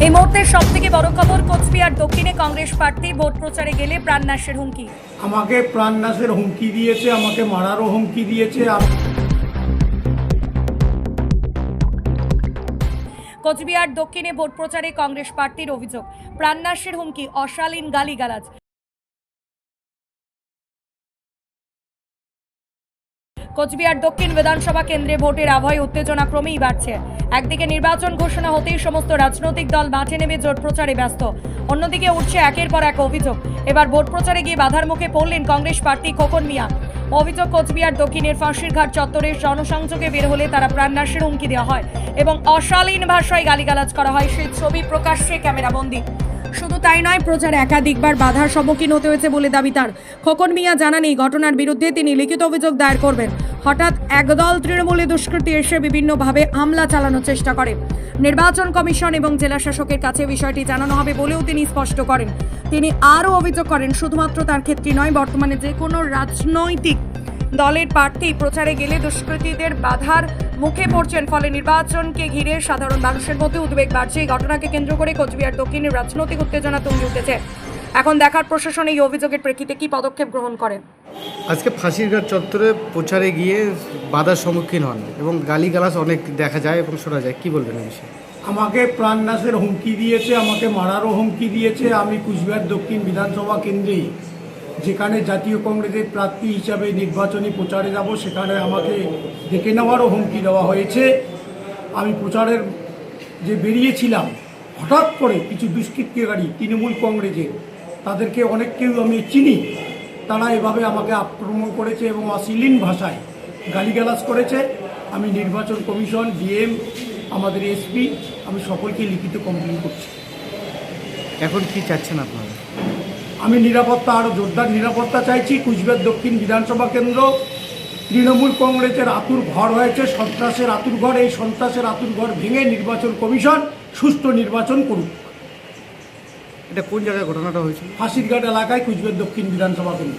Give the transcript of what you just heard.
এই মুহূর্তে সবথেকে বড় খবর, কোচবিহার দক্ষিণে কংগ্রেস প্রার্থী ভোট প্রচারে গেলে প্রাণনাশের হুমকি। আমাকে প্রাণনাশের হুমকি দিয়েছে, আমাকে মারারও হুমকি দিয়েছে। কোচবিহার দক্ষিণে ভোট প্রচারে কংগ্রেস প্রার্থীর অভিযোগ, প্রাণনাশের হুমকি, অশালীন গালিগালাজ। কোচবিহার দক্ষিণ বিধানসভা কেন্দ্রে ভোটের আবহে উত্তেজনা ক্রমেই বাড়ছে। একদিকে নির্বাচন ঘোষণা হতেই সমস্ত রাজনৈতিক দল মাঠে নেমে জোট প্রচারে ব্যস্ত, অন্যদিকে উঠছে একের পর এক অভিযোগ। এবার ভোট প্রচারে গিয়ে বাধার মুখে পড়লেন কংগ্রেস প্রার্থী খোকন মিয়া। অভিযোগ, কোচবিহার দক্ষিণের ফাঁসিরঘাট চত্বরের জনসংযোগে বের হলে তারা প্রাণনাশের হুমকি দেওয়া হয় এবং অশালীন ভাষায় গালিগালাজ করা হয়। সেই ছবি প্রকাশ্যে ক্যামেরাবন্দি। শুধু তাই নয়, প্রচারে একাধিকবার বাধার সম্মুখীন হতে হয়েছে বলে দাবি তার। খোকন মিয়া জানান, এই ঘটনার বিরুদ্ধে তিনি লিখিত অভিযোগ দায়ের করবেন। হঠাৎ একদল তৃণমূলী দুষ্কৃতী এসে বিভিন্নভাবে হামলা চালানোর চেষ্টা করে। নির্বাচন কমিশন এবং জেলা শাসকের কাছে বিষয়টি জানানো হবে বলেও তিনি স্পষ্ট করেন। তিনি আরও অভিযোগ করেন, শুধুমাত্র তার ক্ষেত্রে নয়, বর্তমানে যে কোনো রাজনৈতিক দলের প্রার্থী প্রচারে গেলে দুষ্কৃতীদের বাধার মুখে পড়ছেন। ফলে নির্বাচনকে ঘিরে সাধারণ মানুষের মধ্যে উদ্বেগ বাড়ছে। এই ঘটনাকে কেন্দ্র করে কোচবিহার দক্ষিণের রাজনৈতিক উত্তেজনা তুঙ্গে উঠেছে। এখন দেখার প্রশাসন এই অভিযোগের প্রেক্ষিতে কি পদক্ষেপ গ্রহণ করে। আজকে ফাঁসিরঘাট চত্বরে প্রচারে গিয়ে বাধার সম্মুখীন হন এবং গালিগালাজ অনেক দেখা যায় এবং শোনা যায়, কি বলবেন এই বিষয়ে? আমাকে প্রাণনাশের হুমকি দিয়েছে, আমাকে মারারও হুমকি দিয়েছে। আমি কুচবিহার দক্ষিণ বিধানসভা কেন্দ্রে যেখানে জাতীয় কংগ্রেসের প্রার্থী হিসাবে নির্বাচনী প্রচারে যাব, সেখানে আমাকে ডেকে নেওয়ারও হুমকি দেওয়া হয়েছে। আমি প্রচারের যে বেরিয়েছিলাম, হঠাৎ করে কিছু দুষ্কৃতিকারী তৃণমূল কংগ্রেসের, তাদেরকে অনেককেই আমি চিনি, তারা এভাবে আমাকে আক্রমণ করেছে এবং অশ্লীল ভাষায় গালিগালাজ করেছে। আমি নির্বাচন কমিশন, ডিএম, আমাদের এসপি, আমি সকলকে লিখিত কমপ্লেন করছি। এখন কি চাচ্ছেন আপনারা? আমি নিরাপত্তা, আরও জোরদার নিরাপত্তা চাইছি। কুচবিহার দক্ষিণ বিধানসভা কেন্দ্র তৃণমূল কংগ্রেসের আতুর ঘর হয়েছে, সন্ত্রাসের আতুর ঘর। এই সন্ত্রাসের আতুর ঘর ভেঙে নির্বাচন কমিশন সুষ্ঠু নির্বাচন করুক। এটা কোন জায়গায় ঘটনাটা হয়েছিল? ফাঁসিরঘাট এলাকায়, কুচবিহার দক্ষিণ বিধানসভা কেন্দ্র।